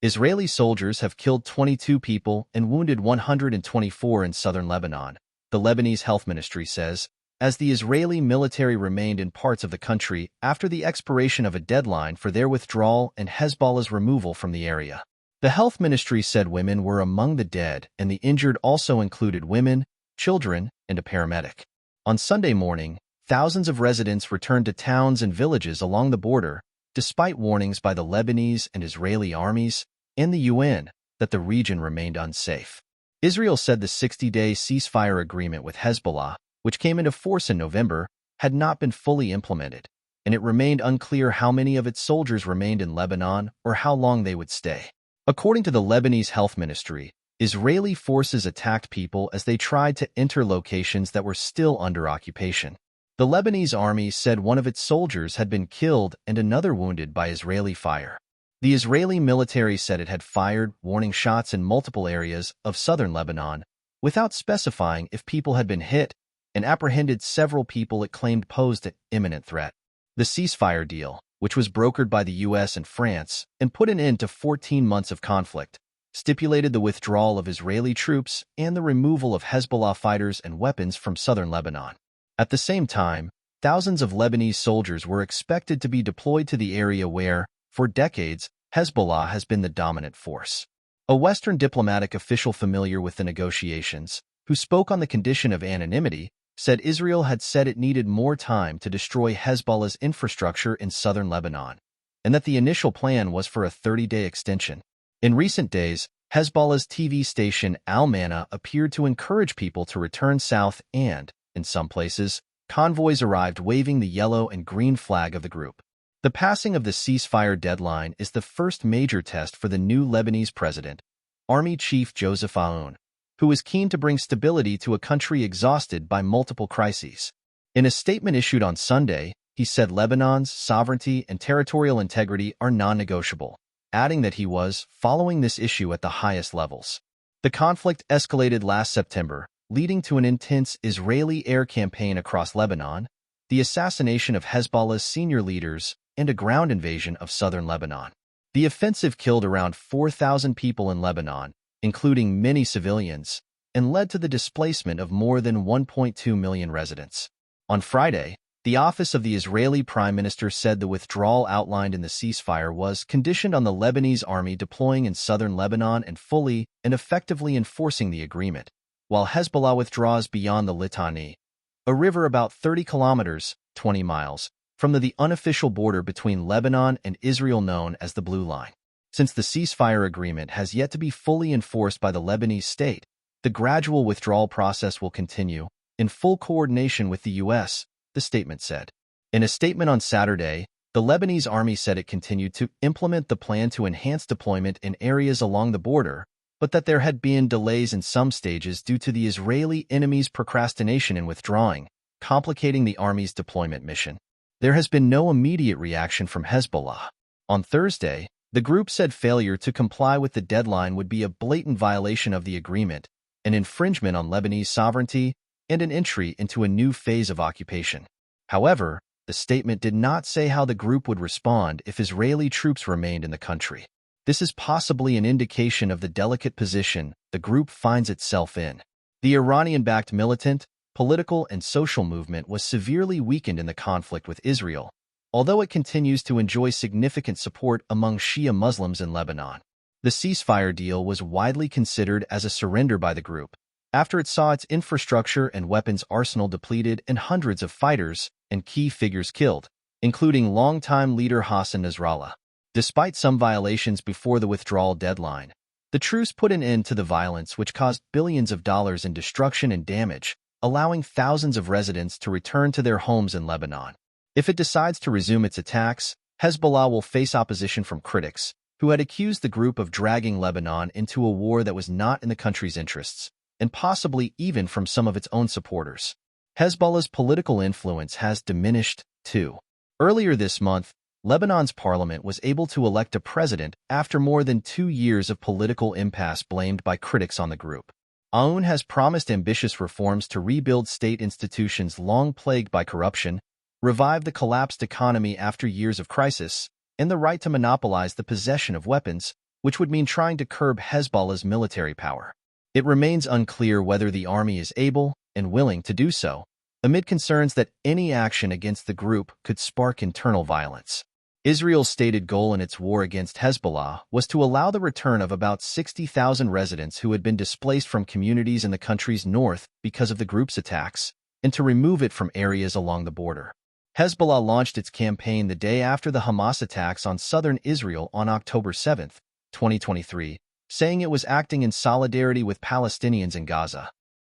Israeli soldiers have killed 22 people and wounded 124 in southern Lebanon, the Lebanese health ministry says, as the Israeli military remained in parts of the country after the expiration of a deadline for their withdrawal and Hezbollah's removal from the area. The health ministry said women were among the dead and the injured also included women, children, and a paramedic. On Sunday morning, thousands of residents returned to towns and villages along the border, despite warnings by the Lebanese and Israeli armies and the UN that the region remained unsafe. Israel said the 60-day ceasefire agreement with Hezbollah, which came into force in November, had not been fully implemented, and it remained unclear how many of its soldiers remained in Lebanon or how long they would stay. According to the Lebanese health ministry, Israeli forces attacked people as they tried to enter locations that were still under occupation. The Lebanese army said one of its soldiers had been killed and another wounded by Israeli fire. The Israeli military said it had fired warning shots in multiple areas of southern Lebanon, without specifying if people had been hit, and apprehended several people it claimed posed an imminent threat. The ceasefire deal, which was brokered by the U.S. and France and put an end to 14 months of conflict, stipulated the withdrawal of Israeli troops and the removal of Hezbollah fighters and weapons from southern Lebanon. At the same time, thousands of Lebanese soldiers were expected to be deployed to the area where, for decades, Hezbollah has been the dominant force. A Western diplomatic official familiar with the negotiations, who spoke on the condition of anonymity, said Israel had said it needed more time to destroy Hezbollah's infrastructure in southern Lebanon, and that the initial plan was for a 30-day extension. In recent days, Hezbollah's TV station Al-Mana appeared to encourage people to return south and, in some places, convoys arrived waving the yellow and green flag of the group. The passing of the ceasefire deadline is the first major test for the new Lebanese president, Army Chief Joseph Aoun, who is keen to bring stability to a country exhausted by multiple crises. In a statement issued on Sunday, he said Lebanon's sovereignty and territorial integrity are non-negotiable, adding that he was following this issue at the highest levels. The conflict escalated last September, leading to an intense Israeli air campaign across Lebanon, the assassination of Hezbollah's senior leaders, and a ground invasion of southern Lebanon. The offensive killed around 4,000 people in Lebanon, including many civilians, and led to the displacement of more than 1.2 million residents. On Friday, the office of the Israeli Prime Minister said the withdrawal outlined in the ceasefire was conditioned on the Lebanese army deploying in southern Lebanon and fully and effectively enforcing the agreement, while Hezbollah withdraws beyond the Litani, a river about 30 kilometers, 20 miles, from the unofficial border between Lebanon and Israel known as the Blue Line. Since the ceasefire agreement has yet to be fully enforced by the Lebanese state, the gradual withdrawal process will continue, in full coordination with the U.S., the statement said. In a statement on Saturday, the Lebanese army said it continued to implement the plan to enhance deployment in areas along the border, but that there had been delays in some stages due to the Israeli enemy's procrastination in withdrawing, complicating the army's deployment mission. There has been no immediate reaction from Hezbollah. On Thursday, the group said failure to comply with the deadline would be a blatant violation of the agreement, an infringement on Lebanese sovereignty, and an entry into a new phase of occupation. However, the statement did not say how the group would respond if Israeli troops remained in the country. This is possibly an indication of the delicate position the group finds itself in. The Iranian-backed militant, political, and social movement was severely weakened in the conflict with Israel, although it continues to enjoy significant support among Shia Muslims in Lebanon. The ceasefire deal was widely considered as a surrender by the group, after it saw its infrastructure and weapons arsenal depleted and hundreds of fighters and key figures killed, including longtime leader Hassan Nasrallah. Despite some violations before the withdrawal deadline, the truce put an end to the violence which caused billions of dollars in destruction and damage, allowing thousands of residents to return to their homes in Lebanon. If it decides to resume its attacks, Hezbollah will face opposition from critics, who had accused the group of dragging Lebanon into a war that was not in the country's interests, and possibly even from some of its own supporters. Hezbollah's political influence has diminished, too. Earlier this month, Lebanon's parliament was able to elect a president after more than 2 years of political impasse blamed by critics on the group. Aoun has promised ambitious reforms to rebuild state institutions long plagued by corruption, revive the collapsed economy after years of crisis, and the right to monopolize the possession of weapons, which would mean trying to curb Hezbollah's military power. It remains unclear whether the army is able and willing to do so, amid concerns that any action against the group could spark internal violence. Israel's stated goal in its war against Hezbollah was to allow the return of about 60,000 residents who had been displaced from communities in the country's north because of the group's attacks, and to remove it from areas along the border. Hezbollah launched its campaign the day after the Hamas attacks on southern Israel on October 7, 2023, saying it was acting in solidarity with Palestinians in Gaza.